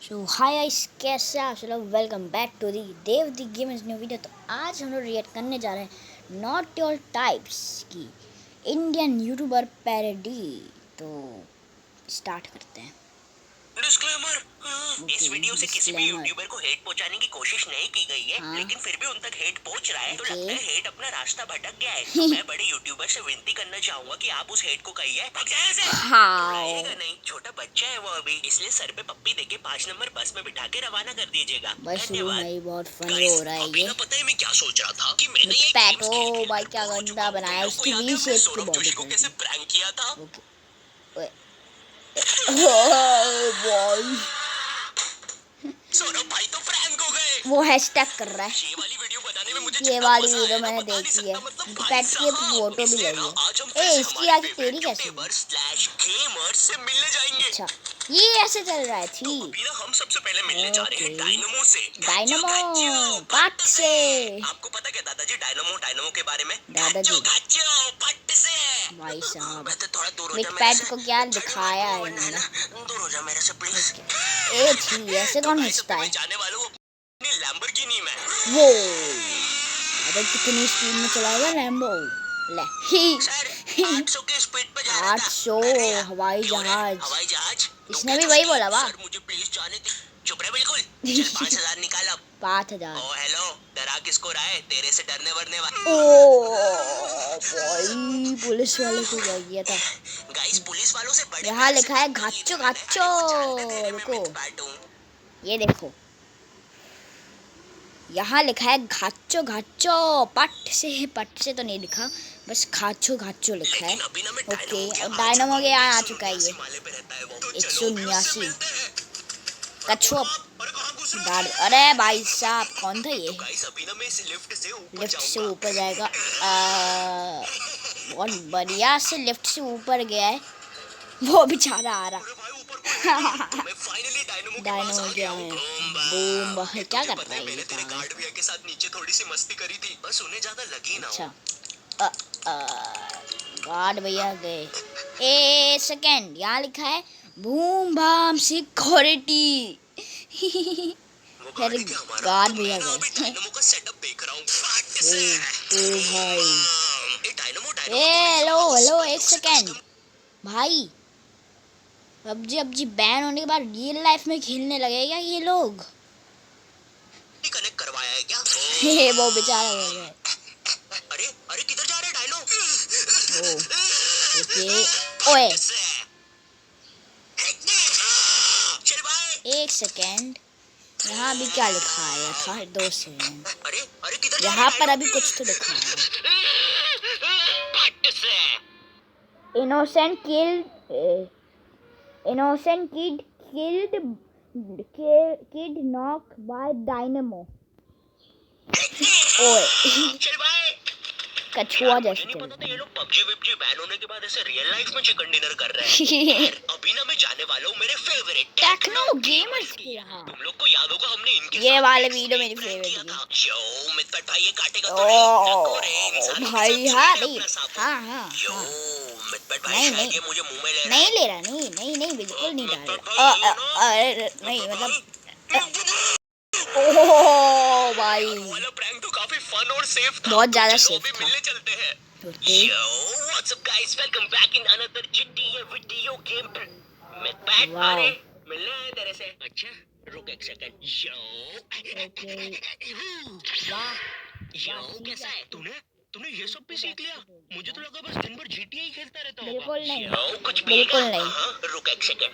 सो hi guys, कैसे आप सब लोग। Welcome back to the Dev the games new video. तो आज हम लोग रिएक्ट करने जा रहे हैं नॉट योर टाइप्स की इंडियन यूट्यूबर पैरोडी। तो स्टार्ट करते हैं। डिस्क्लेमर। इस वीडियो से किसी भी यूट्यूबर को हेट पहुंचाने की कोशिश नहीं की गई है, लेकिन फिर भी उन तक हेट पहुंच रहा है तो लगता है हेट अपना रास्ता भटक गया है। तो मैं बड़े यूट्यूबर से विनती करना चाहूंगा कि आप उस हेट को कहिए बुलाइएगा नहीं। छोटा बच्चा है वो अभी, इसलिए सर पे पप्पी देके 5 नंबर बस में बिठा के रवाना कर दीजिएगा। बस शुरू में ही बहुत फनी हो रहा है ये। पता है मैं क्या सोच रहा था कि मैंने ये गेम्स खेल के भाई क्या गंदा बनाया, उसकी वी शेप की बॉडी को कैसे प्रैंक किया था। सौरभ भाई तो प्रैंक हो गए। वो हैशटैग कर रहा है। ये वाली वीडियो बनाने में मुझे ये वाली वीडियो मैंने देखी है, पैट की फोटो भी लगी है। ए इसकी आगे तेरी कैसे गेमर्स से मिलने जाएंगे। अच्छा ये ऐसे चल रहा है। तो अभी ना हम सबसे पहले मिलने जा रहे हैं डायनामो से। डायनामो पट से। आपको पता क्या दादाजी डायनामो के बारे में? दादाजी पट से। भाई साहब थोड़ा दूर हो बिग जा पैट को क्या दिखाया है इन्होंने। दूर हो जा मेरे से प्लीज। ए थी ऐसे कौन हंसता है। जाने वालों को लैम्बोर्गिनी में वो अरे कितनी स्पीड में चलाएगा लैम्बो। ले ही 800 की स्पीड पे जा रहा था। 800 हवाई जहाज। इसने भी वही बोला वाह। सर मुझे प्लीज जाने दे। चुप रहे बिल्कुल। चल 5000 निकाल अब। 5000। ओ हेलो, डरा किसको रहा है? तेरे से डरने वरने वाला। ओ भाई पुलिस वाले को क्या किया था। गाइस पुलिस वालों से बड़े यहाँ लिखा है घाचो घाचो। रुको ये देखो, यहाँ लिखा है घाचो घाचो। पट से तो नहीं लिखा, बस घाचो घाचो लिखा है। ओके और डायनामो के यहाँ आ चुका है ये 179 कछुआ। अरे भाई साहब कौन था ये। लिफ्ट से ऊपर जाएगा। बहुत बढ़िया से लिफ्ट से ऊपर गया है वो बेचारा आ रहा। डायनामो क्या है बूम बाहर क्या कर रहा है ये गार्ड भैया के साथ नीचे थोड़ी सी मस्ती करी थी, बस उन्हें ज्यादा लगी ना। अच्छा गार्ड भैया गए। ए सेकंड यहाँ लिखा है बूम बाम सिक्योरिटी। गार्ड भैया गए। ओ भाई हेलो एक सेकंड भाई। पबजी बैन होने के बाद रियल लाइफ में खेलने लगेगा ये लोग। कनेक्ट करवाया है क्या? हे वो बेचारा हो गया। अरे किधर जा रहे डायनो? ओके ओए चल भाई एक सेकंड, यहाँ भी क्या लिखा है था 2 सेकंड। अरे किधर यहाँ पर अभी कुछ तो लिखा है। Innocent kid knocked by dynamo। ओए चल भाई कछुआ जैसे नहीं पता था ये लोग पबजी बैन होने के बाद ऐसे रियल लाइफ में चिकन डिनर कर रहे हैं। अभी ना मैं जाने वाला हूँ मेरे फेवरेट टेक्नो गेमर्स के यहाँ। तुम लोग को याद होगा हमने इनके ये वाले वीडियो मेरी फेवरेट था। यो मित्र भाई ये काटेगा तो नहीं भाई। हाँ नहीं हाँ नहीं मुझे मुंह में ले नहीं ले रहा नहीं बिल्कुल नहीं डाल रहा। नहीं मतलब ओह भाई वाला प्रैंक तो काफी फन और सेफ था। बहुत ज्यादा सेफ था। मिलने चलते हैं। Yo, what's up guys? Welcome back in another GTA video game. मैं बैट अरे मिलने आया तेरे से। अच्छा रुक एक सेकंड। यो कैसा है? तूने ये सब भी सीख लिया? मुझे तो लगा बस दिन भर GTA ही खेलता रहता होगा। बिल्कुल नहीं कुछ बिल्कुल नहीं। रुक एक सेकंड।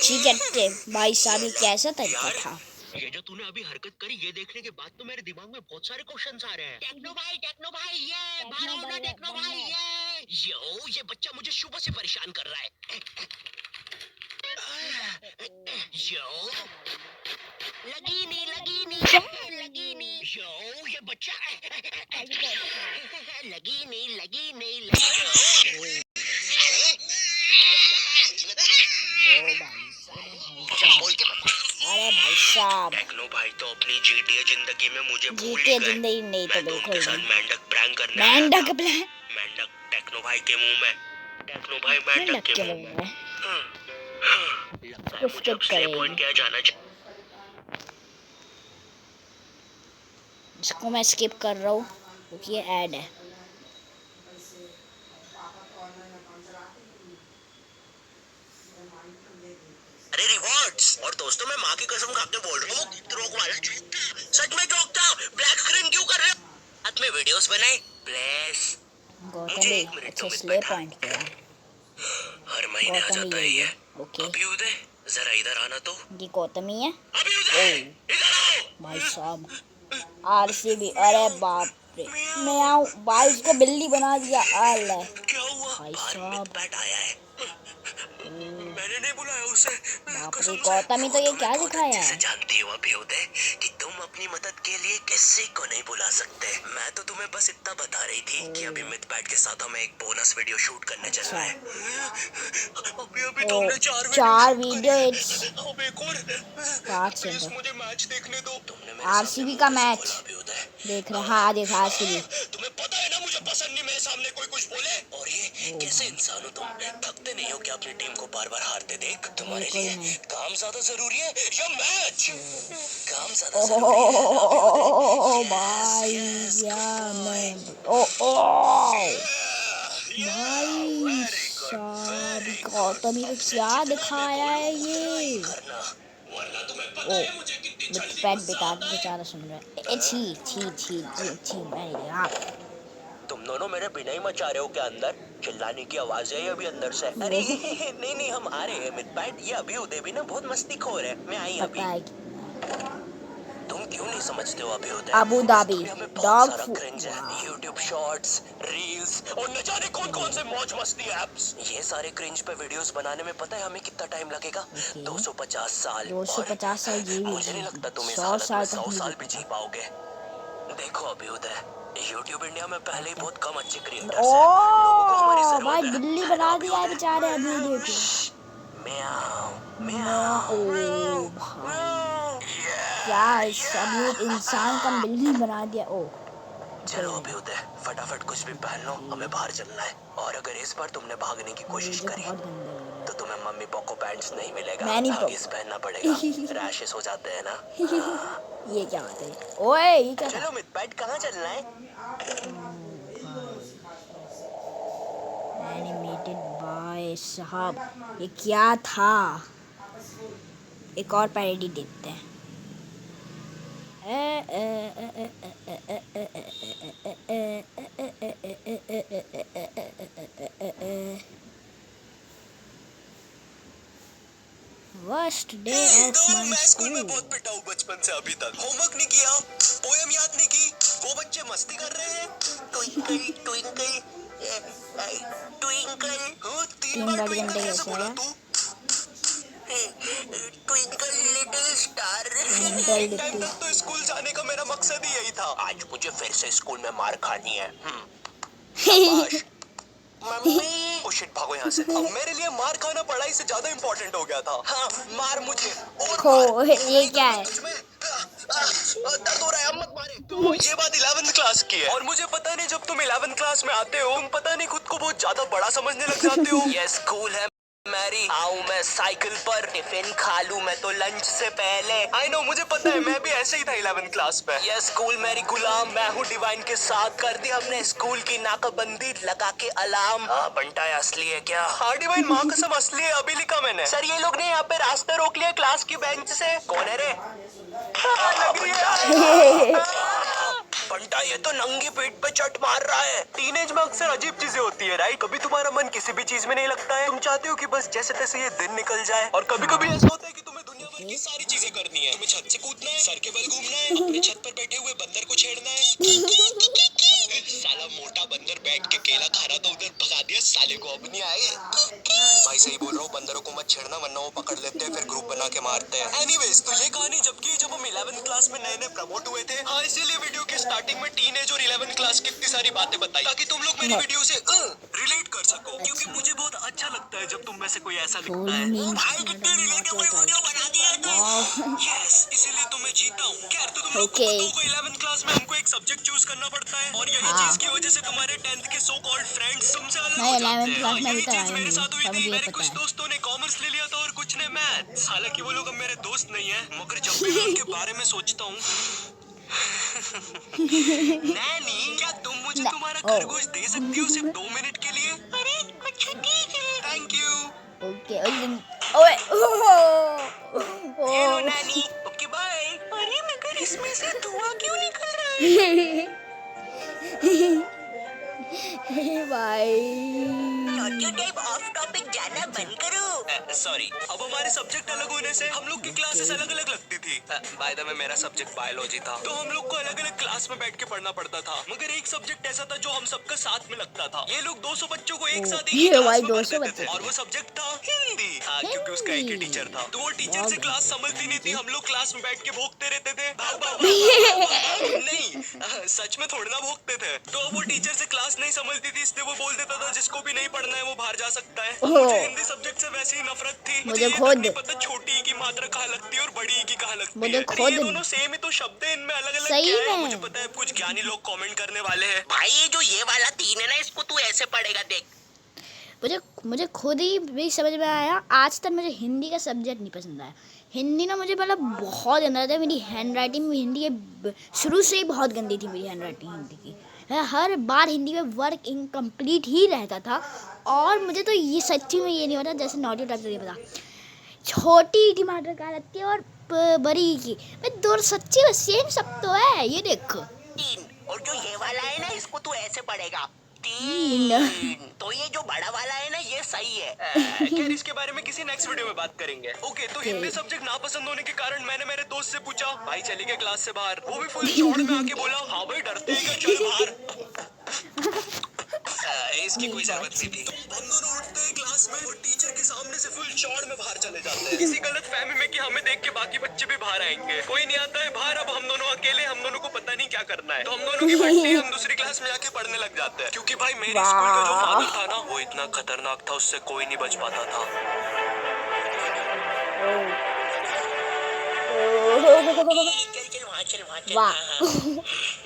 ठीक है भाई साहब ये कैसा तरीका था। ये जो तूने अभी हरकत करी ये देखने के बाद तो मेरे दिमाग में बहुत सारे क्वेश्चंस आ रहे हैं। टेक्नो भाई ये बाहर आओ ना टेक्नो भाई यो ये बच्चा मुझे सुबह से परेशान कर रहा है। यो लगी नहीं यो ये बच्चा लगी नहीं अरे भाई साहब टेक्नो भाई तो अपनी GTA जिंदगी में मुझे भूल जीते जिंदगी नहीं तो बिल्कुल नहीं। मेंढक प्रैंक करना मेंढक टेक्नो भाई के मुंह में। टेक्नो भाई मेंढक के मुंह में। लगता है इसको मुझे अब skip स्ले करेंगे। पॉइंट क्या जाना चाहिए। इसको मैं स्किप कर रहा हूँ क्योंकि ये ऐड है। अरे रिवॉर्ड्स। और दोस्तों मैं माँ की कसम खा के बोल रहा हूँ, रोक वाला जोक था, सच में जोक था। ब्लैक स्क्रीन क्यों कर रहे हो? साथ में वीडियोस बनाए प्लीज। गौतम मुझे भी 1 मिनट अच्छा दो मित स्ले बैठा। पॉइंट किया। हर महीने आ गौतम ही जाता है यही ये। है। ओके अभी उदय जरा इधर आना तो। ये गौतम ही है। अभी ओ उदय इधर आओ। भाई साहब आरसीबी, अरे बाप रे। म्याऊ भाई इसको बिल्ली बना दिया। अले क्या हुआ? भाई बाहर साहब, मित बैठ आया है। ओ मैंने नहीं बुलाया उसे। बाप रे। कसम से। गौतम ही तो ये तुम्हें क्या बहुत दिखाया अच्छे से है। जानती हो अभी उदय कि तुम अपनी मदद के लिए किसी को नहीं बुला सकते। मैं तो तुम्हें बस इतना बता रही थी कि अभी मित बैठ के साथ हमें एक बोनस वीडियो शूट करने चलना अच्छा है। अभी अभी ओ तो हमने 4 वीडियो 4 शूट वीडियो करी इट्स है। अब एक और। 5 प्लीज सेकंड। मुझे मैच देखने दो। तुमने मेरे सामने आरसीबी मुंह का कैसे मैच खोला अभी उदय? देख रहे। हाँ देख आरसीबी। तुम्हें पता है ना मुझे पसंद नहीं मेरे सामने कोई कुछ बोले। और ये ओ कैसे भाई इंसान हो तुम? थकते नहीं हो क्या अपनी टीम को बार बार हारते देख? तुम्हारे बिल्कुल लिए नहीं। काम ज्यादा जरूरी है या मैच? काम ज्यादा ओ जरूरी है ना अभी उदय? यस भाई यस क्या गुड मैं बॉय। ओ भाई वेरी गुड साहब वेरी गुड। गौतम ही तो अब से क्या जितना मैं दिखाया बोलूं है उतना ही ये। करना, वरना तुम्हें ओ पता है मुझे कितनी जल्दी मिथपैट गुस्सा बेटा आता है। बेचारा सुन रहा है। ए छी छी छी छी छी मैं यार। तुम दोनों मेरे बिना ही मचा रहे हो क्या अंदर? चिल्लाने की आवाज है अभी अंदर से। अरे वो नहीं नहीं हम आ रहे हैं मितपैट। ये अभी उदय भी ना बहुत मस्ती खोर है। मैं आई पता अभी। है कि तुम क्यों नहीं समझते हो अभी उदय? अबू इस धाबी दुनिया में बहुत डॉग सारा फूड। क्रिंज है। वाह यूट्यूब शॉर्ट्स, रील्स और न जाने कौन कौन से मौज मस्ती ऐप्स। ये सारे क्रिंज पे वीडियोस बनाने में पता है हमें कितना टाइम लगेगा? ओके 250 साल। और 250 साल ये भी मुझे नहीं लगता तुम इस 100 हालत में साल तक 100 नहीं साल जी भी जी पाएगा। पाओगे। देखो अभी उदय, यूट्यूब इंडिया में पहले ही क्या बहुत कम अच्छे क्रिएटर्स हैं। लोगों को हमारी ओ भाई जरूरत बिल्ली है ना बना अभी दिया है उदय? बेचारे अभी देखो। म्याऊं मैं ओ म्याऊं म्याऊं भाई म्याऊं। क्या अभी एक इंसान का Yeah! बिल्ली बना दिया। ओ चलो अभी उदय फटाफट कुछ भी पहन लो, हमें बाहर चलना है। और अगर इस बार तुमने भागने की कोशिश मुझे करी बहुत गंदा लग रहा तो तुम्हें मम्मी पोको पैंट्स नहीं मिलेगा, मैं नहीं हगीज पहनना पड़ेगा। पकड़। रैशेस हो जाते हैं ना। हाँ। ये क्या बात है। ओए ये क्या था। चलो मितपैट कहाँ चलना है? एनिमेटेड बाय साहब ये क्या था। एक और पैरोडी देखते हैं। वर्स्ट डे ऑफ तो माय मैं स्कूल में स्कूल। बहुत पिटा हूँ बचपन से अभी तक। होमवर्क नहीं किया, पोयम याद नहीं की, वो बच्चे मस्ती कर रहे हैं। Twinkle twinkle twinkle. हाँ 3 बार 3 ट्विंकल घंटे कैसे कैसे बोला है। तू? Twinkle little star. ट्विंकल एक टाइम लिटिल तक तो स्कूल जाने का मेरा मकसद ही यही था। आज मुझे फिर से स्कूल में मार खानी है। शाबाश मम्मी। ओ शिट भागो यहाँ से। अब मेरे लिए मार खाना पढ़ाई से ज्यादा इम्पोर्टेंट हो गया था। हाँ मार मुझे और खो मार। ये नहीं क्या दूंगा है। तुझमें। दर्द हो रहा है, अब मत मारे। तो ये बात 11th क्लास की है। और मुझे पता नहीं जब तुम 11th क्लास में आते हो तुम पता नहीं खुद को बहुत ज्यादा बड़ा समझने लग जाते हो। ये स्कूल है मैरी, आऊं मैं साइकिल पर, टिफिन खा लूं मैं तो लंच से पहले। आई नो मुझे पता है मैं भी ऐसे ही था 11th क्लास में। ये स्कूल मेरी गुलाम, मैं हूँ डिवाइन के साथ। कर दी हमने स्कूल की नाकाबंदी लगा के अलार्म। हाँ बंटा है असली है क्या? हाँ डिवाइन माँ कसम असली है, अभी लिखा मैंने। सर ये लोग ने यहाँ पे रास्ता रोक लिया क्लास की बेंच से। कौन है रे? लग रही है। बंटा ये तो नंगी पीठ पे चट मार रहा है। टीनेज में अक्सर अजीब चीजें होती है राइट? कभी तुम्हारा मन किसी भी चीज में नहीं लगता है, तुम चाहते हो कि बस जैसे तैसे ये दिन निकल जाए। और कभी कभी ऐसा होता है कि तुम्हें दुनिया भर की सारी चीजें करनी है। तुम्हें छत से कूदना है, सर के बल घूमना है, अपने छत पर बैठे हुए बंदर को छेड़ना है। साला मोटा बंदर बैठ के केला खा रहा था, उधर भगा दिया साले को, अब नहीं आए। भाई सही बोल रहा हूँ, बंदरों को मत छेड़ना वरना वो पकड़ लेते हैं फिर ग्रुप बना के मारते हैं। एनीवेज तो ये कहानी जब जब हम 11th क्लास में नए नए प्रमोट हुए थे। हाँ, इसीलिए वीडियो के स्टार्टिंग में टीनेज और 11th क्लास की इतनी सारी बातें बताई ताकि तुम लोग मेरी वीडियो से रिलेट कर सको, क्योंकि मुझे बहुत अच्छा लगता है जब तुम में से कोई ऐसा दिखता है। भाई कितनी रिलेटेबल वीडियो बना दी है तुम। यस, इसीलिए तो मैं जीता हूँ। खैर, तो तुम लोग को पता होगा 11th क्लास में हमको एक सब्जेक्ट चूज करना पड़ता है और यही चीज की वजह से तुम्हारे 10th के सो कॉल्ड फ्रेंड्स तुमसे अलग हो जाते हैं। हाँ, यही चीज मेरे साथ हुई थी। मेरे कुछ दोस्तों ने कॉमर्स ले लिया था और कुछ ने मैथ्स। हालांकि वो लोग अब मेरे दोस्त नहीं है, मगर जब भी मैं उनके बारे में सोचता हूँ नैनी, क्या तुम मुझे तुम्हारा खरगोश दे सकती हो सिर्फ 2 मिनट के लिए? अरे अच्छा ठीक है, थैंक यू। ओके ओए हेलो नैनी, ओके बाय। अरे मगर इसमें से धुआं क्यों निकल रहा है? भाई टाइप ऑफ टॉपिक जाना बंद करो। सॉरी, अब हमारे सब्जेक्ट अलग होने से हम लोग की क्लासेस अलग अलग लगती थी। बाय द वे मेरा सब्जेक्ट बायोलॉजी था, तो हम लोग को अलग अलग क्लास में बैठ के पढ़ना पड़ता था। मगर एक सब्जेक्ट ऐसा था जो हम सबका साथ में लगता था। ये लोग 200 बच्चों को एक साथ एक ही क्लास में पढ़ देते थे और वो सब्जेक्ट था हिंदी। हाँ, क्योंकि उसका एक ही टीचर था, तो वो टीचर से क्लास संभलती नहीं थी। हम लोग क्लास में बैठ के भोंकते रहते थे। नहीं, सच में थोड़ी ना भोंकते थे। तो वो टीचर से क्लास नहीं संभलती थी, इसलिए वो बोल देता था जिसको भी नहीं पढ़ना है वो बाहर जा सकता है। मुझे हिंदी सब्जेक्ट से वैसे ही नफरत थी। मुझे ये तक नहीं पता छोटी ई की मात्रा कहाँ लगती है और बड़ी ई की कहाँ लगती है। अरे ये दोनों सेम ही तो शब्द है, इनमें अलग अलग सही क्या है? में। मुझे पता है कुछ ज्ञानी लोग कमेंट करने वाले हैं। भाई ये जो ये वाला 3 है ना, इसको तू ऐसे पढ़ेगा, देख। मुझे खुद ही भी समझ में आया। आज तक मुझे हिंदी का सब्जेक्ट नहीं पसंद आया। हिंदी ना मुझे मतलब बहुत गंदा था। मेरी हैंड राइटिंग में हिंदी के शुरू से ही बहुत गंदी थी मेरी हैंड राइटिंग हिंदी की। हर बार हिंदी में वर्क इनकम्प्लीट ही रहता था। और मुझे तो ये सच्ची में ये नहीं पता, जैसे नॉटी टाइप से पता छोटी टमाटर कहाँ लगती है और बड़ी की मैं दो सच्ची में सेम सब तो है। ये देखो 3 और जो ये वाला है ना, इसको तू ऐसे पढ़ेगा 3। 3। तो ये जो बड़ा वाला है ना, ये सही है। खैर, इसके बारे में किसी नेक्स्ट वीडियो में बात करेंगे। ओके, तो हिंदी सब्जेक्ट नापसंद होने के कारण मैंने मेरे दोस्त से पूछा, भाई चली गए क्लास से बाहर? वो भी फुल चौड़ में आके बोला, हाँ भाई डरते हैं क्या, चल बाहर। इसकी कोई जरूरत नहीं थी। तो हम दोनों उठते हैं क्लास में और टीचर के सामने से फुल चौड़ में बाहर चले जाते हैं, इसी गलत फहमी में कि हमें देख के बाकी बच्चे भी बाहर आएंगे। कोई नहीं आता है बाहर। अब हम दोनों अकेले, हम दोनों को पता नहीं क्या करना है, तो हम दोनों की फटती, हम दूसरी क्लास में जाके पढ़ने लग जाते हैं। क्योंकि भाई मेरे स्कूल का जो फादर था ना, वो इतना खतरनाक था, उससे कोई नहीं बच पाता था। चल वहाँ चल। वाह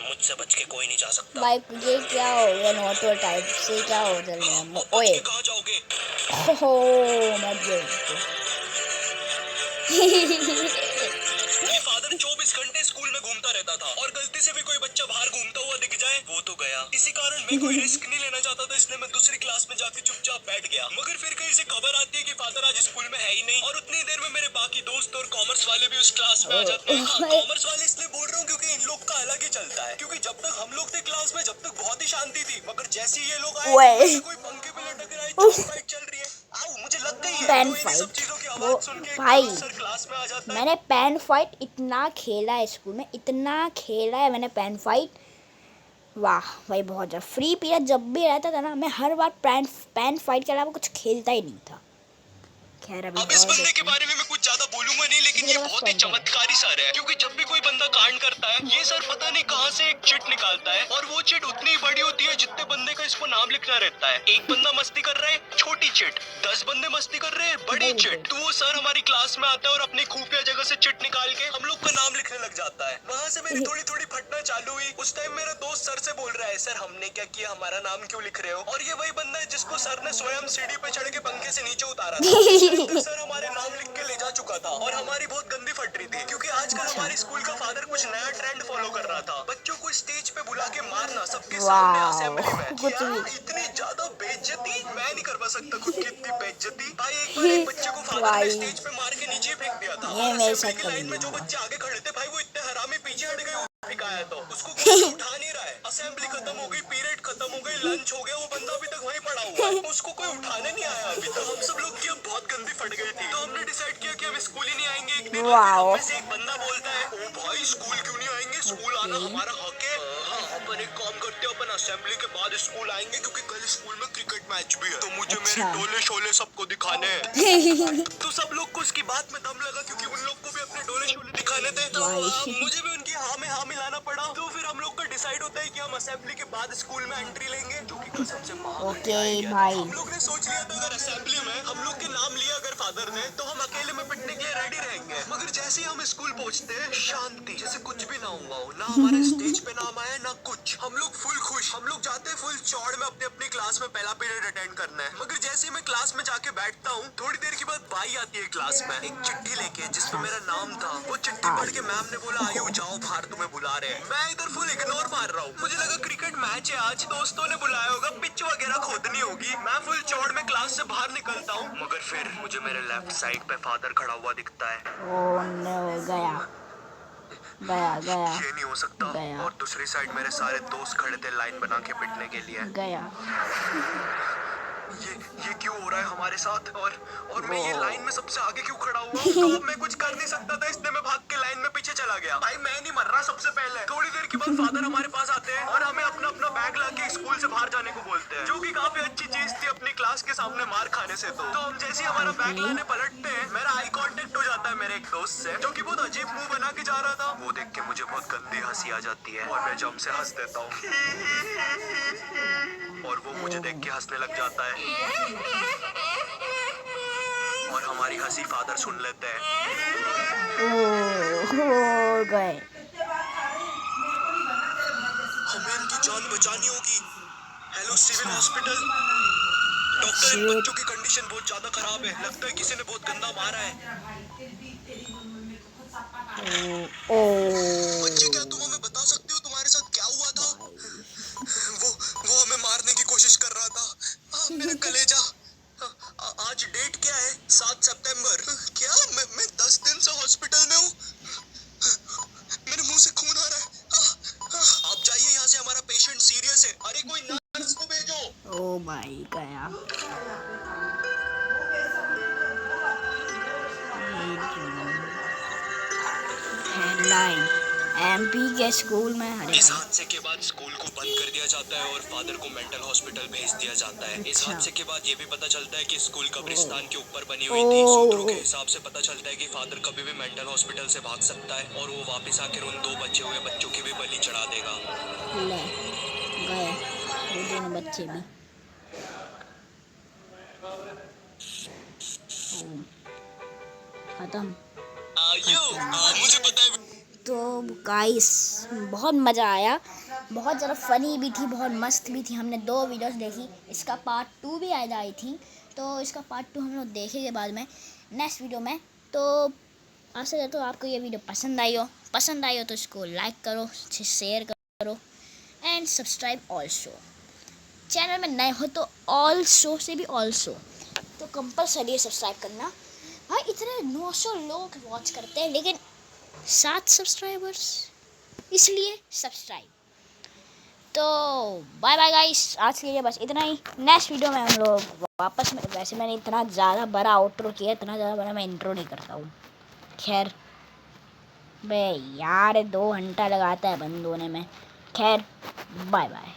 मुझसे बच के कोई नहीं जा सकता। भाई ये क्या हो गया? नोटो टाइप से क्या हो चल रहा है? ओए कहाँ जाओगे? हो मत ये फादर 24 घंटे स्कूल में घूमता रहता था और गलती से भी कोई बच्चा बाहर घूमता हुआ दिख जाए वो तो गया। इसी कारण मैं कोई रिस्क नहीं लेना चाहता था, इसलिए मैं दूसरी क्लास में जाके चुपचाप बैठ गया। मगर फिर कहीं से खबर आती है कि फादर आज स्कूल में है ही नहीं और उतनी देर में मेरे बाकी दोस्त और कॉमर्स वाले भी उस क्लास में आ जाते हैं। कॉमर्स वाले इसलिए बोल रहा हूँ क्योंकि इन लोग का अलग ही चलता है। क्योंकि जब तक हम लोग थे क्लास में, जब तक बहुत ही शांति थी, मगर जैसे ही ये लोग आए कोई पंखे पे लटक रहा है, फाइट चल रही है, आओ मुझे लग गई है। पेन तो इन्हीं सब फाइट चीजों की वो आवाज सुन के भाई सर क्लास में आ जाता है। मैंने पेन फाइट इतना खेला है स्कूल में, इतना खेला है मैंने पेन फाइट। वाह भाई बहुत ज़्यादा। फ्री पीरियड जब भी रहता था ना, मैं हर बार पेन फाइट के अलावा कुछ खेलता ही नहीं था। खैर अब इस बंदे के बारे में मैं कुछ ज्यादा बोलूंगा नहीं, लेकिन ये बहुत ही चमत्कारी सर है। क्योंकि जब भी कोई बंदा कांड करता है, ये सर पता नहीं कहां से एक चिट निकालता है और वो चिट उतनी ही बड़ी होती है जितने बंदे का इसको नाम लिखना रहता है। एक बंदा मस्ती कर रहा है, छोटी चिट, 10 बंदे मस्ती कर रहे हैं, बड़ी चिट। तो वो सर हमारी क्लास में आता है और अपनी खुफिया जगह से चिट निकाल के हम लोग का नाम लिखने लग जाता है। वहाँ से मेरी थोड़ी थोड़ी फटना चालू हुई। उस टाइम मेरा दोस्त सर से बोल रहा है, सर हमने क्या किया, हमारा नाम क्यों लिख रहे हो? और ये वही बंदा है जिसको सर ने स्वयं सीढ़ी पे चढ़ के पंखे से नीचे उतारा था। सर हमारे नाम लिख के ले जा चुका था और हमारी बहुत गंदी फट रही थी। क्योंकि आजकल हमारे स्कूल का फादर कुछ नया ट्रेंड फॉलो कर रहा था, बच्चों को स्टेज पे बुला के मारना सबके सामने असेंबली में। क्या इतनी ज्यादा बेइज्जती? मैं नहीं करवा सकता खुद की इतनी बेइज्जती। भाई एक बार एक बच्चे को फादर ने स्टेज पे मार के नीचे फेंक दिया था। ये मेरे साथ असेंबली की लाइन में जो कभी बच्चे आगे खड़े थे, भाई वो इतने हरामी पीछे हट गए, फेंकाया तो उसको कोई उठा नहीं रहा है। असेंबली खत्म हो गई, पीरियड खत्म हो गई, लंच हो गया, वो बंदा अभी तक वहीं पड़ा हुआ है, उसको कोई उठाने नहीं आया अभी तक। हम सब लोग की अब बहुत गंदी फट गई थी, तो हमने डिसाइड किया कि हम स्कूल ही नहीं आएंगे एक दिन। हम में से एक बंदा बोलता है, ओ भाई स्कूल क्यों नहीं आएंगे, स्कूल आना हमारा हक है। हाँ, अपन एक काम करते हैं, अपन असेंबली के बाद स्कूल आएंगे क्योंकि कल स्कूल में क्रिकेट मैच भी है, तो मुझे मेरे डोले शोले सबको दिखाने हैं। तो सब लोग को उसकी बात में दम लगा क्योंकि उन लोग को भी अपने डोले शोले दिखाने थे, तो मुझे भी उनकी हाँ में हाँ मिलाना पड़ा। तो फिर हम लोग का डिसाइड होता है कि हम असेंबली के बाद स्कूल में एंट्री लेंगे, जो कि कसम से ओके भाई। हम लोग ने सोच लिया था अगर असेंबली में हम लोग के नाम लिया अगर फादर ने, तो हम अकेले में पिटने के लिए रेडी रहेंगे। मगर जैसे ही हम स्कूल पहुंचते हैं, शांति, जैसे कुछ भी ना हुआ हो, ना हमारे स्टेज पे नाम आया ना कुछ। हम लोग फुल खुश, हम लोग जाते हैं फुल चौड़ में अपने अपनी क्लास में पहला पीरियड अटेंड करना है। मगर जैसे ही मैं क्लास में जाके बैठता हूँ, थोड़ी देर के बाद बाई आती है क्लास में एक चिट्ठी लेके जिसमें मेरा नाम था। वो चिट्ठी पढ़ के मैम ने बोला आयु जाओ बाहर, तुम्हें बुला रहे हैं। मैं इधर फुल इग्नोर मार रहा हूँ, मुझे लगा क्रिकेट मैच है आज, दोस्तों ने बुलाया होगा, पिच वगैरह खोदनी होगी। मैं फुल चौड़ में क्लास से बाहर निकलता हूँ, मगर फिर मुझे मेरे लेफ्ट साइड पे फादर खड़ा हुआ दिखता है। ओह नो, गया गया गया ये नहीं हो सकता। गया। और दूसरी साइड मेरे सारे दोस्त खड़े थे लाइन बना के पिटने के लिए। गया। ये क्यों हो रहा है हमारे साथ? और मैं ये लाइन में सबसे आगे क्यों खड़ा हुआ हूँ? तो अब मैं कुछ कर नहीं सकता था, इसलिए मैं भाग के लाइन में पीछे चला गया। भाई मैं नहीं मर रहा सबसे पहले। थोड़ी देर के बाद फादर हमारे पास आते हैं और हमें अपना अपना बैग लाके स्कूल से बाहर जाने को बोलते हैं, जो कि काफी अच्छी चीज थी अपनी क्लास के सामने मार खाने से। तो हम जैसे ही हमारा बैग लाने पलटते हैं, मेरा आई कांटेक्ट हो जाता है मेरे एक दोस्त से, जो कि बहुत अजीब मुंह बना के जा रहा था। वो देख के मुझे बहुत गंदी हंसी आ जाती है और मैं जम से हंस देता हूँ और वो मुझे देख के हंसने लग जाता है और हमारी हंसी फादर सुन लेते हैं। ओह गए। हमें इनकी जान बचानी होगी। Hello civil hospital. डॉक्टर, इन बच्चों की कंडीशन बहुत ज्यादा खराब है, लगता है किसी ने बहुत गंदा मारा है। बच्चे क्या तुम हमें बता सकते हो तुम्हारे साथ क्या हुआ था? वो हमें मारने की कोशिश कर रहा था। मेरा कलेजा। आज डेट क्या है? 7 सितंबर। क्या मैं 10 दिन से हॉस्पिटल में हूँ। मेरे मुंह से खून आ रहा है। आप जाइए यहाँ से, हमारा पेशेंट सीरियस है। अरे कोई नर्स को भेजो। ओह भाई गया। हेडलाइन, एमपी के स्कूल में इस हादसे के बाद स्कूल को बंद कर दिया जाता है और फादर को मेंटल हॉस्पिटल भेज दिया जाता है। इस हादसे के बाद ये भी पता चलता है कि स्कूल कब्रिस्तान के ऊपर बनी हुई थी। सूत्रों के हिसाब से पता चलता है कि फादर कभी भी मेंटल हॉस्पिटल से भाग सकता है और वो वापस आकर उन 2 बचे हुए बच्चों की भी बलि चढ़ा देगा। ले गए वो दोनों बच्चे भी। खत्म। मुझे पता है। तो गाइस बहुत मज़ा आया, बहुत ज़्यादा फ़नी भी थी, बहुत मस्त भी थी। हमने 2 वीडियोस देखी, इसका पार्ट 2 भी आया आई थी, तो इसका पार्ट 2 हम लोग देखेंगे बाद में नेक्स्ट वीडियो में। तो आशा करता हूँ आपको ये वीडियो पसंद आई हो तो इसको लाइक करो, शेयर करो एंड सब्सक्राइब ऑल्सो। चैनल में नए हो तो ऑल्सो से भी ऑल्सो तो कंपलसरी सब्सक्राइब करना। हाँ इतने 900 लोग वॉच करते हैं लेकिन 7 सब्सक्राइबर्स, इसलिए सब्सक्राइब। तो बाय बाय गाइस, आज के लिए बस इतना ही। नेक्स्ट वीडियो में हम लोग वापस में, वैसे मैंने इतना ज़्यादा बड़ा आउटरो किया, इतना ज़्यादा बड़ा मैं इंट्रो नहीं करता हूँ। खैर बे यार 2 घंटा लगाता है बंद होने में। खैर बाय बाय।